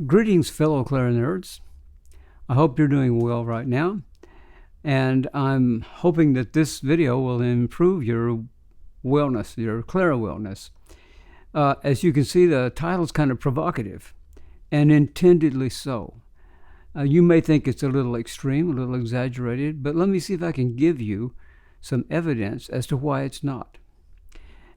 Greetings, fellow clarinetists. I hope you're doing well right now, and I'm hoping that this video will improve your wellness, your clarinet wellness. As you can see, the title's kind of provocative, and intendedly so. You may think it's a little extreme, a little exaggerated, but let me see if I can give you some evidence as to why it's not.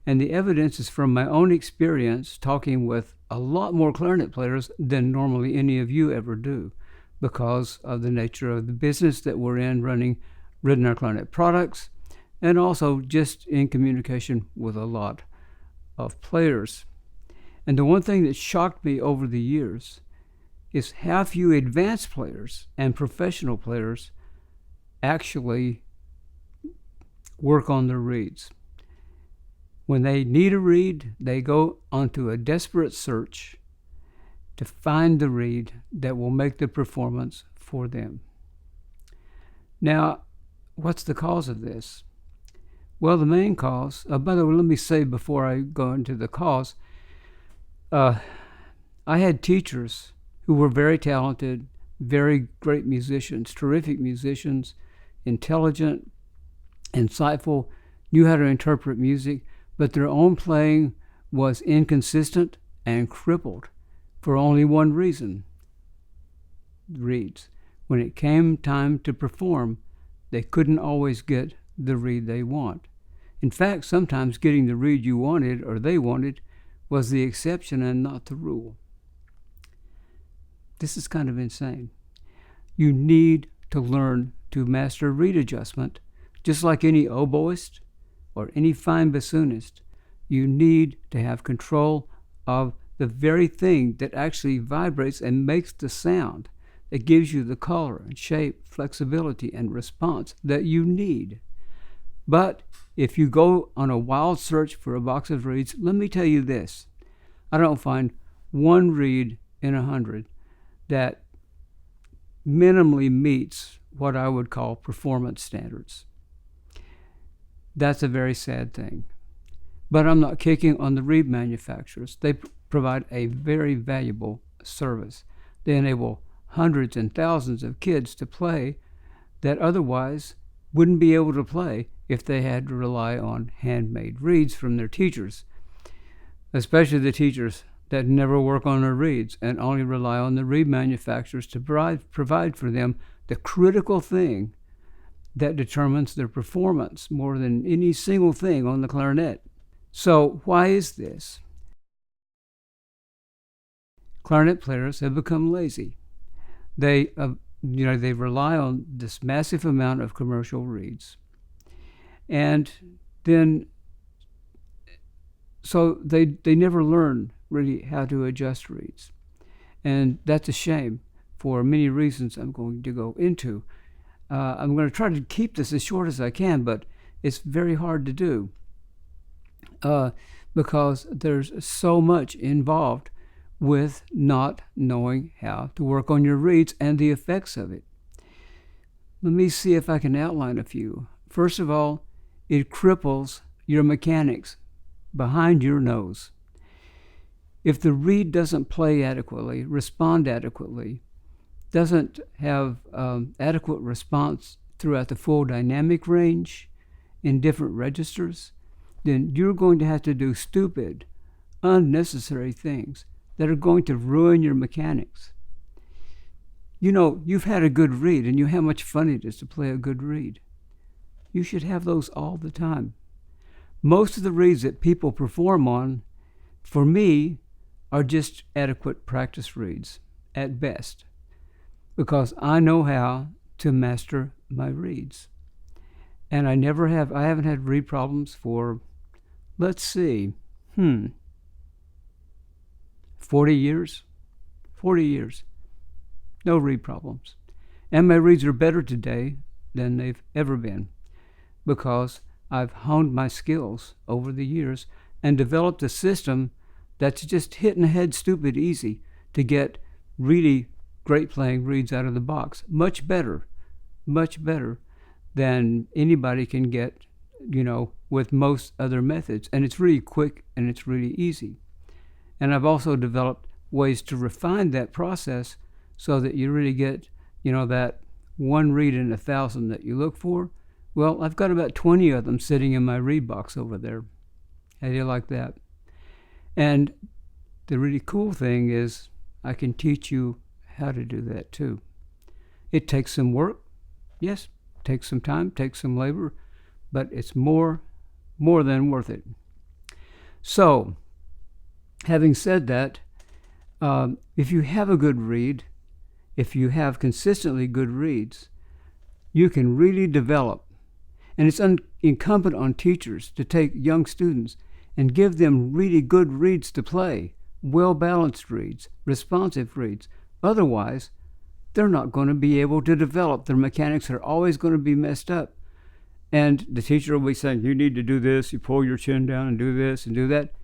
And the evidence is from my own experience talking with a lot more clarinet players than normally any of you ever do, because of the nature of the business that we're in, running Ridenour clarinet products, and also just in communication with a lot of players. And the one thing that shocked me over the years is how few advanced players and professional players actually work on their reeds. When they need a reed, they go onto a desperate search to find the reed that will make the performance for them. Now, what's the cause of this? Well, the main cause, by the way, let me say before I go into the cause, I had teachers who were very talented, very great musicians, terrific musicians, intelligent, insightful, knew how to interpret music, but their own playing was inconsistent and crippled for only one reason: reeds. When it came time to perform, they couldn't always get the reed they want. In fact, sometimes getting the reed you wanted or they wanted was the exception and not the rule. This is kind of insane. You need to learn to master reed adjustment, just like any oboist or any fine bassoonist. You need to have control of the very thing that actually vibrates and makes the sound, that gives you the color and shape, flexibility, and response that you need. But if you go on a wild search for a box of reeds, let me tell you this: I don't find one reed in 100 that minimally meets what I would call performance standards. That's a very sad thing. But I'm not kicking on the reed manufacturers. They provide a very valuable service. They enable hundreds and thousands of kids to play that otherwise wouldn't be able to play if they had to rely on handmade reeds from their teachers, especially the teachers that never work on their reeds and only rely on the reed manufacturers to provide for them the critical thing that determines their performance more than any single thing on the clarinet. So why is this? Clarinet players have become lazy. They rely on this massive amount of commercial reeds, and then so they never learn really how to adjust reeds, and that's a shame for many reasons I'm going to go into. I'm going to try to keep this as short as I can, but it's very hard to do because there's so much involved with not knowing how to work on your reeds and the effects of it. Let me see if I can outline a few. First of all, it cripples your mechanics behind your nose. If the reed doesn't play adequately, respond adequately, doesn't have adequate response throughout the full dynamic range in different registers, then you're going to have to do stupid, unnecessary things that are going to ruin your mechanics. You know, you've had a good reed and you know how much fun it is to play a good reed. You should have those all the time. Most of the reeds that people perform on, for me, are just adequate practice reeds at best, because I know how to master my reeds. And I haven't had reed problems for, let's see, 40 years? 40 years. No reed problems. And my reeds are better today than they've ever been, because I've honed my skills over the years and developed a system that's just hitting ahead stupid easy to get really great playing reeds out of the box. Much better than anybody can get, with most other methods. And it's really quick and it's really easy. And I've also developed ways to refine that process so that you really get, that one reed in 1,000 that you look for. Well, I've got about 20 of them sitting in my reed box over there. How do you like that? And the really cool thing is I can teach you how to do that too. It takes some work. Yes, it takes some time, takes some labor, but it's more than worth it. So, having said that, if you have a good reed, if you have consistently good reeds, you can really develop. And it's incumbent on teachers to take young students and give them really good reeds to play, well-balanced reeds, responsive reeds. Otherwise, they're not going to be able to develop. Their mechanics are always going to be messed up. And the teacher will be saying, you need to do this, you pull your chin down and do this and do that.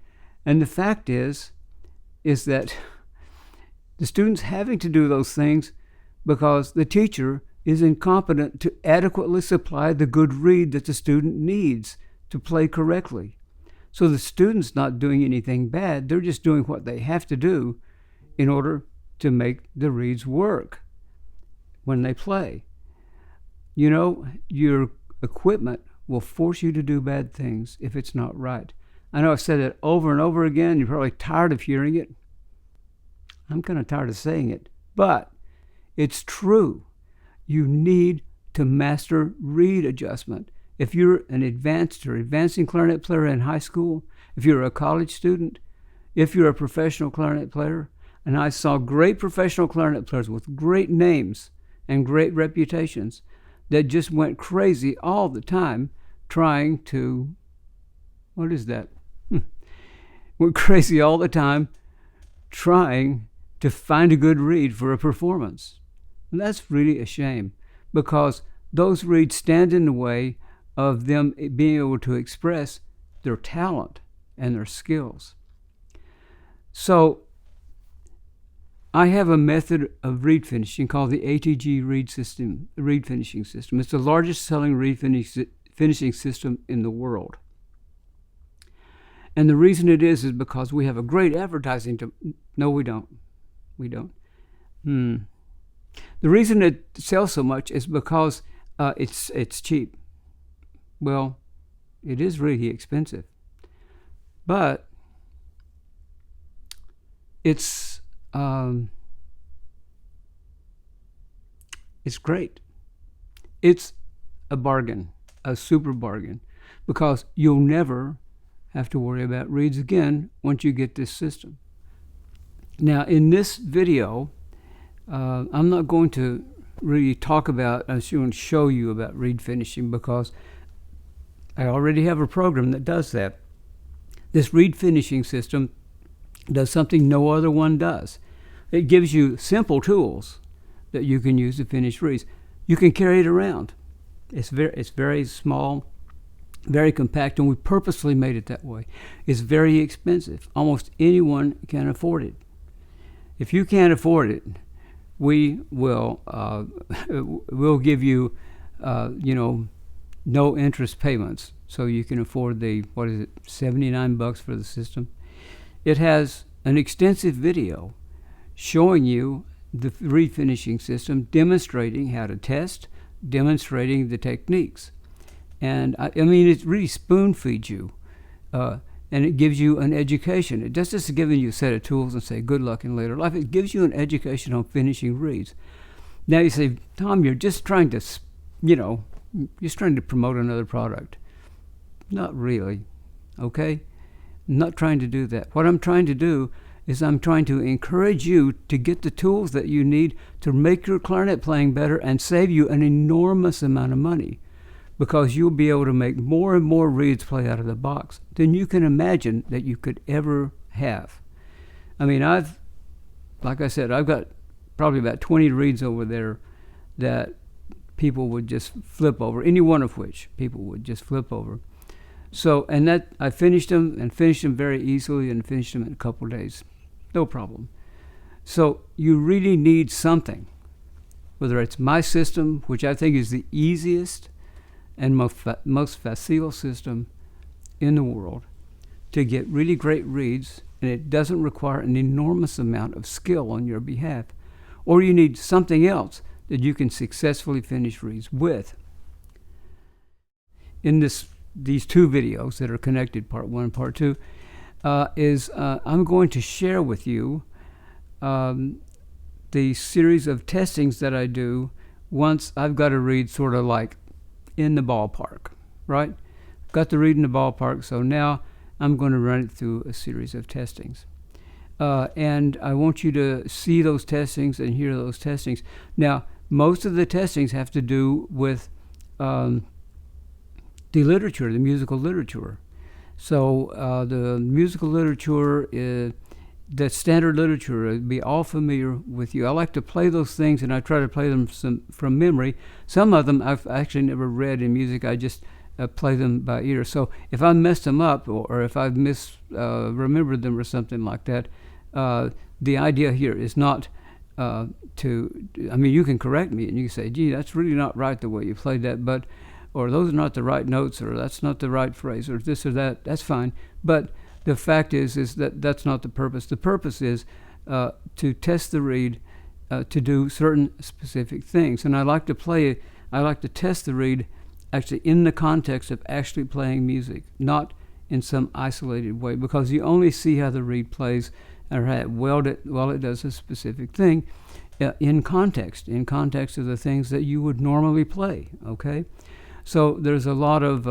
And the fact is that the student's having to do those things because the teacher is incompetent to adequately supply the good reed that the student needs to play correctly. So the student's not doing anything bad, they're just doing what they have to do in order to make the reeds work when they play. Your equipment will force you to do bad things if it's not right. I know I've said it over and over again, you're probably tired of hearing it. I'm kind of tired of saying it, but it's true. You need to master reed adjustment. If you're an advanced or advancing clarinet player in high school, if you're a college student, if you're a professional clarinet player, and I saw great professional clarinet players with great names and great reputations that just went crazy all the time trying to, went crazy all the time trying to find a good reed for a performance. And that's really a shame because those reeds stand in the way of them being able to express their talent and their skills. So I have a method of reed finishing called the ATG reed finishing system. It's the largest selling reed finishing system in the world. And the reason it is because we have a great advertising. No, we don't. The reason it sells so much is because it's cheap. Well, it is really expensive, but it's great. It's a bargain, a super bargain, because you'll never have to worry about reeds again once you get this system. Now, in this video, I'm not going to really talk about, I'm just going to show you about reed finishing because I already have a program that does that. This reed finishing system does something no other one does. It gives you simple tools that you can use to finish reeds. You can carry it around. It's very small, very compact, and we purposely made it that way. It's very expensive. Almost anyone can afford it. If you can't afford it, we will we'll give you no interest payments, so you can afford the $79 for the system. It has an extensive video showing you the reed finishing system, demonstrating how to test, demonstrating the techniques, and I mean it really spoon feeds you, and it gives you an education. It just giving you a set of tools and say good luck in later life. It gives you an education on finishing reeds. Now you say, Tom, you're just trying to, just trying to promote another product. Not really, okay? I'm not trying to do that. What I'm trying to do is I'm trying to encourage you to get the tools that you need to make your clarinet playing better and save you an enormous amount of money, because you'll be able to make more and more reeds play out of the box than you can imagine that you could ever have. I mean, like I said, I've got probably about 20 reeds over there that people would just flip over, any one of which people would just flip over. So, and that I finished them very easily and finished them in a couple of days. No problem. So you really need something, whether it's my system, which I think is the easiest and most facile system in the world to get really great reeds and it doesn't require an enormous amount of skill on your behalf. Or you need something else that you can successfully finish reads with. In these two videos that are connected, part 1 and part 2, I'm going to share with you the series of testings that I do once I've got a reed sort of like in the ballpark, right? Got the reed in the ballpark, so now I'm going to run it through a series of testings. And I want you to see those testings and hear those testings. Now, most of the testings have to do with the literature, the musical literature. So the musical literature, the standard literature, would be all familiar with you. I like to play those things, and I try to play them from memory. Some of them I've actually never read in music. I just play them by ear. So if I messed them up, or if I've remembered them or something like that, the idea here is not I mean, you can correct me and you can say, gee, that's really not right the way you played that, but, or those are not the right notes, or that's not the right phrase, or this or that. That's fine. But the fact is that that's not the purpose. The purpose is to test the reed to do certain specific things. And I like to test the reed actually in the context of actually playing music, not in some isolated way, because you only see how the reed plays or how it does a specific thing in context of the things that you would normally play, okay? So there's a lot of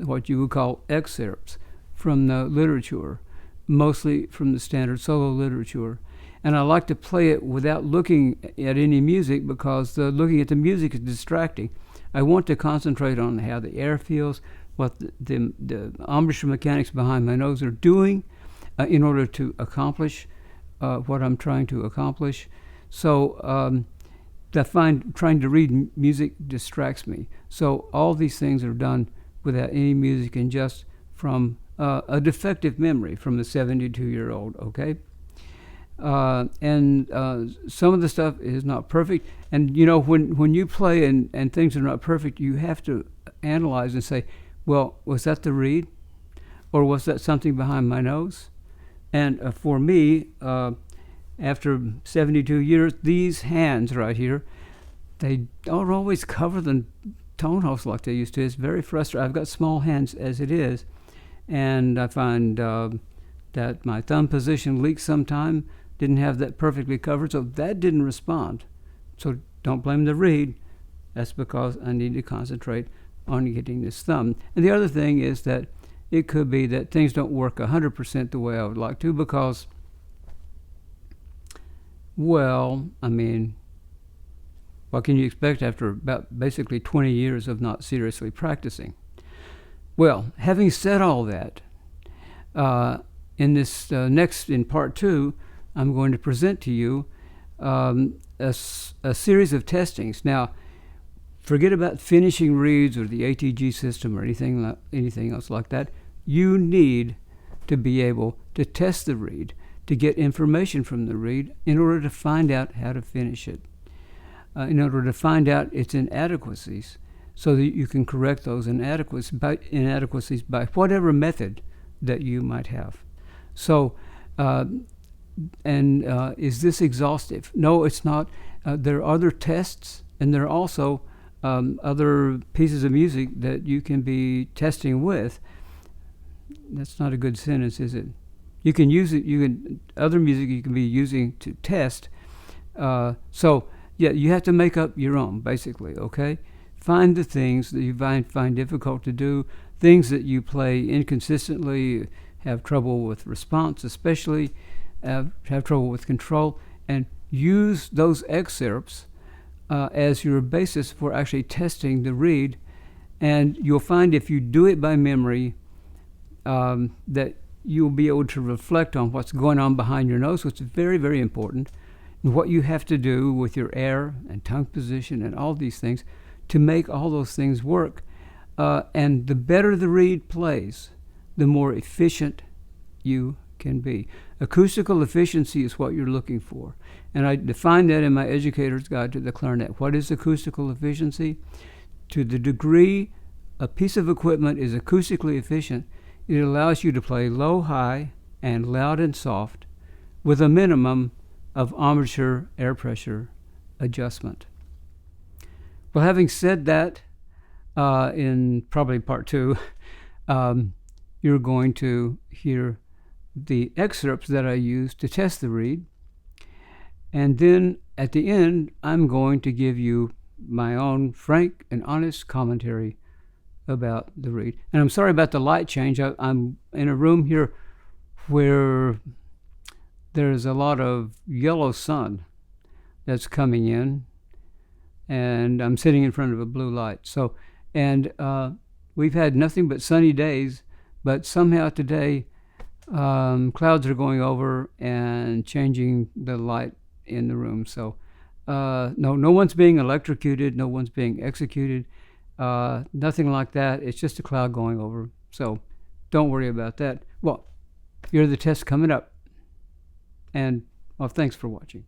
what you would call excerpts from the literature, mostly from the standard solo literature. And I like to play it without looking at any music, because looking at the music is distracting. I want to concentrate on how the air feels, what the embouchure mechanics behind my nose are doing in order to accomplish what I'm trying to accomplish. So I find trying to read music distracts me. So all these things are done without any music and just from a defective memory from the 72-year-old, okay? And some of the stuff is not perfect. And, you know, when you play and things are not perfect, you have to analyze and say, well, was that the reed? Or was that something behind my nose? And for me, after 72 years, these hands right here, they don't always cover the tone holes like they used to. It's very frustrating. I've got small hands as it is, and I find that my thumb position leaks sometime, didn't have that perfectly covered, so that didn't respond. So don't blame the reed. That's because I need to concentrate on getting this thumb. And the other thing is that it could be that things don't work 100% the way I would like to, because, well, I mean, what can you expect after about basically 20 years of not seriously practicing? Well, having said all that, in this in part 2, I'm going to present to you a series of testings. Now, forget about finishing reeds or the ATG system or anything else like that. You need to be able to test the reed, to get information from the reed in order to find out how to finish it, in order to find out its inadequacies, so that you can correct those inadequacies by whatever method that you might have. So, is this exhaustive? No, it's not. There are other tests, and there are also other pieces of music that you can be testing with. That's not a good sentence, is it? You can use it. Other music you can be using to test. So yeah, you have to make up your own, basically. Okay, find the things that you find difficult to do, things that you play inconsistently, have trouble with response, especially have trouble with control, and use those excerpts as your basis for actually testing the reed. And you'll find if you do it by memory, that you'll be able to reflect on what's going on behind your nose, which is very, very important, and what you have to do with your air and tongue position and all these things to make all those things work. And the better the reed plays, the more efficient you can be. Acoustical efficiency is what you're looking for. And I define that in my Educator's Guide to the Clarinet. What is acoustical efficiency? To the degree a piece of equipment is acoustically efficient, it allows you to play low, high, and loud and soft with a minimum of armature air pressure adjustment. Well, having said that, in probably part 2, you're going to hear the excerpts that I used to test the reed. And then at the end, I'm going to give you my own frank and honest commentary about the reed. And I'm sorry about the light change. I'm in a room here where there's a lot of yellow sun that's coming in, and I'm sitting in front of a blue light. So, and we've had nothing but sunny days, but somehow today clouds are going over and changing the light in the room. So no one's being electrocuted, no one's being executed, nothing like that. It's just a cloud going over. So don't worry about that. Well, you're the test coming up. And well, thanks for watching.